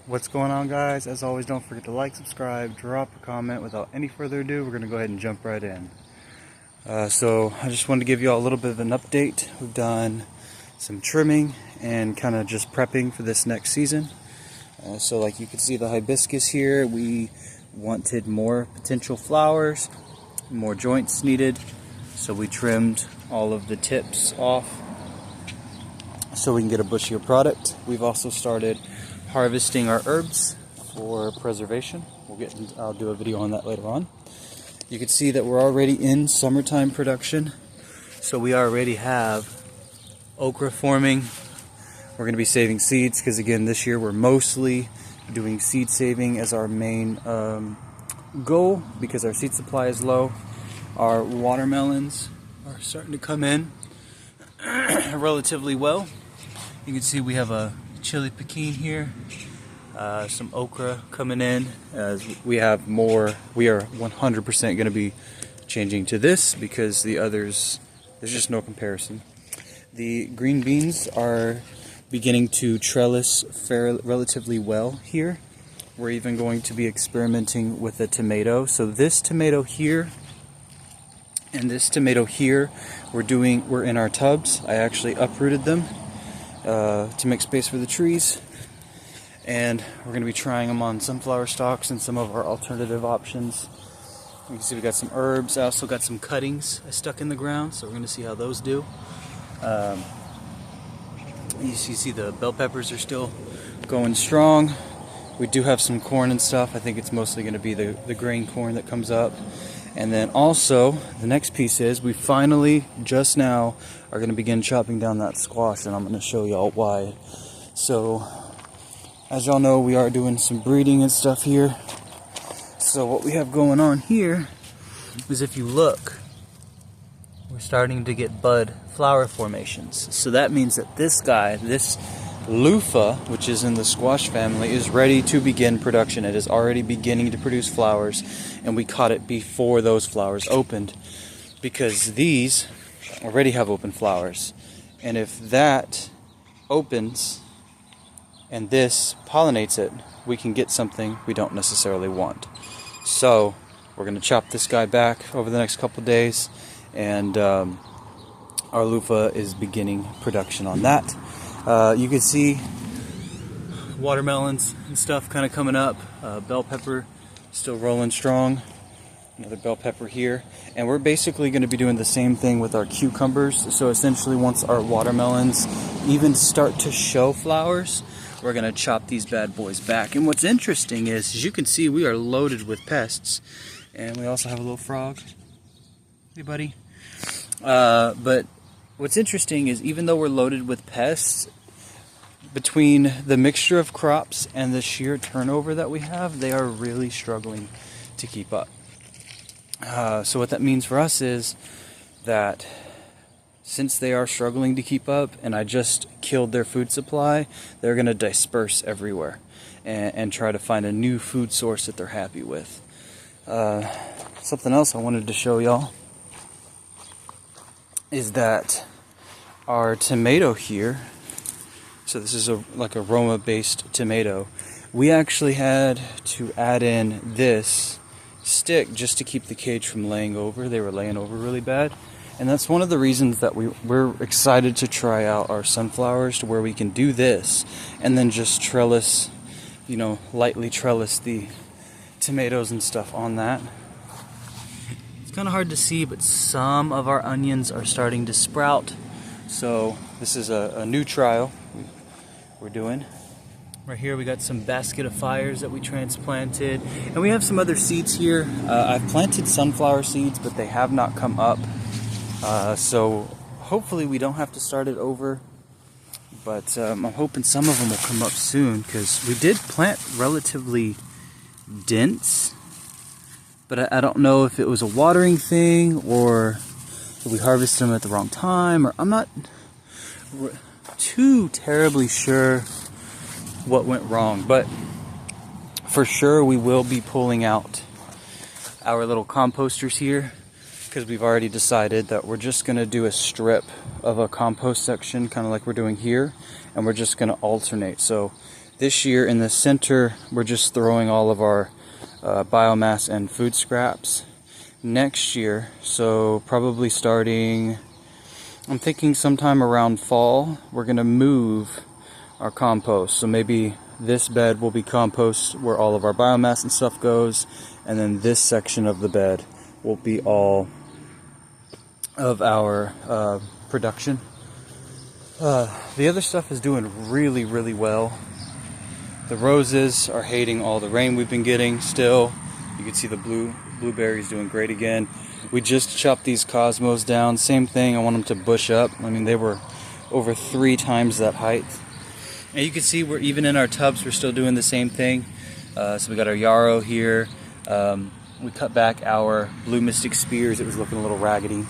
What's going on, guys? As always, don't forget to like, subscribe, drop a comment. Without any further ado, we're going to go ahead and jump right in. So I just wanted to give you all a little bit of an update. We've done some trimming and kind of just prepping for this next season. So like you can see the hibiscus here, we wanted more potential flowers, more joints needed. So we trimmed all of the tips off so we can get a bushier product. We've also started harvesting our herbs for preservation. I'll do a video on that later on. You can see that we're already in summertime production. So we already have okra forming. We're going to be saving seeds because again this year we're mostly doing seed saving as our main goal because our seed supply is low. Our watermelons are starting to come in relatively well. You can see we have a chili pekin here, some okra coming in. As we have more, we are 100% going to be changing to this because the others, there's just no comparison. The green beans are beginning to trellis relatively well here. We're even going to be experimenting with a tomato. So this tomato here and this tomato here, we're in our tubs. I actually uprooted them to make space for the trees, and we're going to be trying them on sunflower stalks and some of our alternative options. You can see we got some herbs. I also got some cuttings I stuck in the ground, so we're going to see how those do. You see the bell peppers are still going strong. We do have some corn and stuff. I think it's mostly going to be the grain corn that comes up. And then also, the next piece is we finally, just now, are going to begin chopping down that squash, and I'm going to show y'all why. So, as y'all know, we are doing some breeding and stuff here. So what we have going on here is, if you look, we're starting to get bud flower formations. So that means that this guy, this loofah, which is in the squash family, is ready to begin production. It is already beginning to produce flowers, and we caught it before those flowers opened because these already have open flowers. And if that opens and this pollinates it, we can get something we don't necessarily want. So we're going to chop this guy back over the next couple days, and our loofah is beginning production on that. You can see watermelons and stuff kind of coming up. Bell pepper still rolling strong. Another bell pepper here. And we're basically going to be doing the same thing with our cucumbers. So essentially, once our watermelons even start to show flowers, we're going to chop these bad boys back. And what's interesting is, as you can see, we are loaded with pests. And we also have a little frog. Hey, buddy. But what's interesting is, even though we're loaded with pests, between the mixture of crops and the sheer turnover that we have, they are really struggling to keep up. So what that means for us is that since they are struggling to keep up, and I just killed their food supply, they're going to disperse everywhere and try to find a new food source that they're happy with. Something else I wanted to show y'all is that our tomato here, so this is like a Roma based tomato, we actually had to add in this stick just to keep the cage from laying over. They were laying over really bad, and that's one of the reasons that we're excited to try out our sunflowers, to where we can do this and then just trellis, lightly trellis the tomatoes and stuff on that. It's kind of hard to see, but some of our onions are starting to sprout. So this is a new trial we're doing. Right here we got some basket of fires that we transplanted, and we have some other seeds here. I've planted sunflower seeds, but they have not come up. So hopefully we don't have to start it over, but I'm hoping some of them will come up soon, because we did plant relatively dense, but I don't know if it was a watering thing or we harvested them at the wrong time, or I'm not too terribly sure what went wrong. But for sure we will be pulling out our little composters here, because we've already decided that we're just going to do a strip of a compost section, kind of like we're doing here, and we're just going to alternate. So This year in the center, we're just throwing all of our biomass and food scraps. Next year, so probably starting, I'm thinking sometime around fall, we're going to move our compost. So maybe this bed will be compost where all of our biomass and stuff goes, and then this section of the bed will be all of our production. The other stuff is doing really, really well. The roses are hating all the rain we've been getting still. You can see the blueberries doing great again. We just chopped these cosmos down. Same thing, I want them to bush up. I mean, they were over 3 times that height. And you can see we're even in our tubs, we're still doing the same thing. So we got our yarrow here. We cut back our blue mystic spears. It was looking a little raggedy.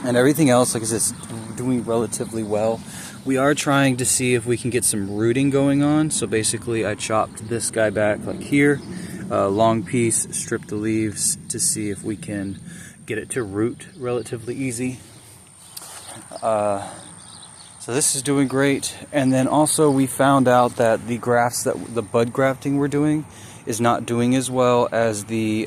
And everything else, like I said, is doing relatively well. We are trying to see if we can get some rooting going on. So basically I chopped this guy back like here, long piece, stripped the leaves to see if we can get it to root relatively easy. So this is doing great. And then also we found out that the grafts, that the bud grafting we're doing is not doing as well as the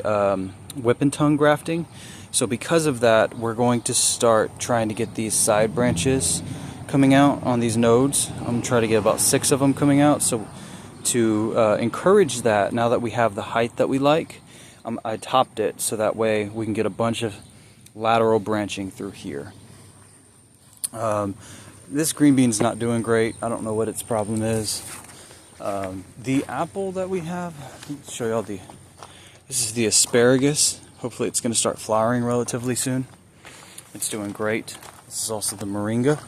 whip and tongue grafting. So because of that, we're going to start trying to get these side branches coming out on these nodes. I'm going to try to get about 6 of them coming out. So to encourage that, now that we have the height that we like, I topped it so that way we can get a bunch of lateral branching through here. This green bean's not doing great. I don't know what its problem is. The apple that we have, let me show y'all this is the asparagus. Hopefully it's going to start flowering relatively soon. It's doing great. This is also the moringa,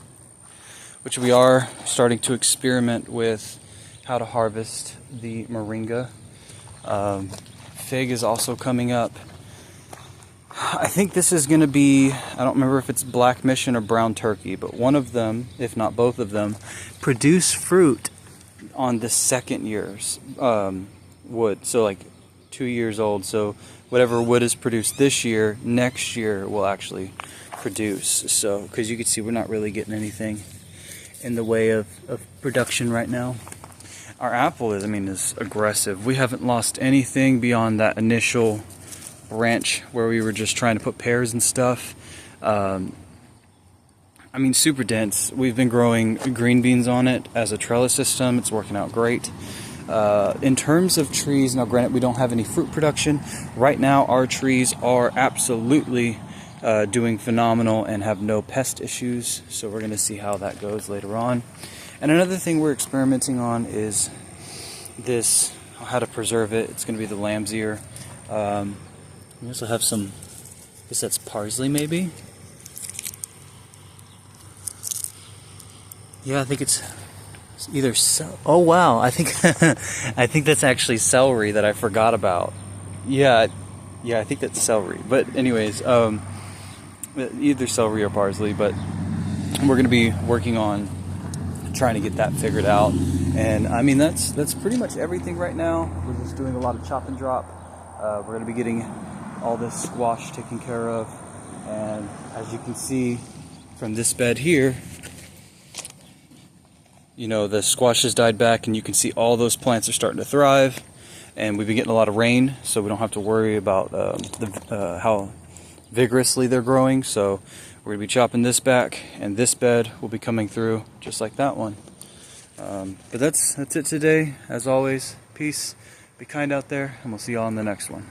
which we are starting to experiment with how to harvest the moringa. Fig is also coming up. I think this is going to be, I don't remember if it's black mission or brown turkey, but one of them, if not both of them, produce fruit on the second year's wood. So like 2 years old. So whatever wood is produced this year, next year will actually produce. So, because you can see we're not really getting anything in the way of production right now. Our apple is, is aggressive. We haven't lost anything beyond that initial branch where we were just trying to put pears and stuff. Super dense. We've been growing green beans on it as a trellis system. It's working out great. In terms of trees, now granted we don't have any fruit production. Right now our trees are absolutely doing phenomenal and have no pest issues. So we're going to see how that goes later on. And another thing we're experimenting on is this, how to preserve it. It's going to be the lamb's ear. We also have some, I guess that's parsley maybe? Yeah, I think it's either oh wow, I think I think that's actually celery that I forgot about. Yeah, I think that's celery. But anyways, either celery or parsley, but we're going to be working on trying to get that figured out. And that's pretty much everything right now. We're just doing a lot of chop and drop. We're going to be getting all this squash taken care of, and as you can see from this bed here, the squash has died back, and you can see all those plants are starting to thrive, and we've been getting a lot of rain, so we don't have to worry about how vigorously they're growing. So we're going to be chopping this back, and this bed will be coming through just like that one. But that's it today. As always, peace, be kind out there, and we'll see y'all in the next one.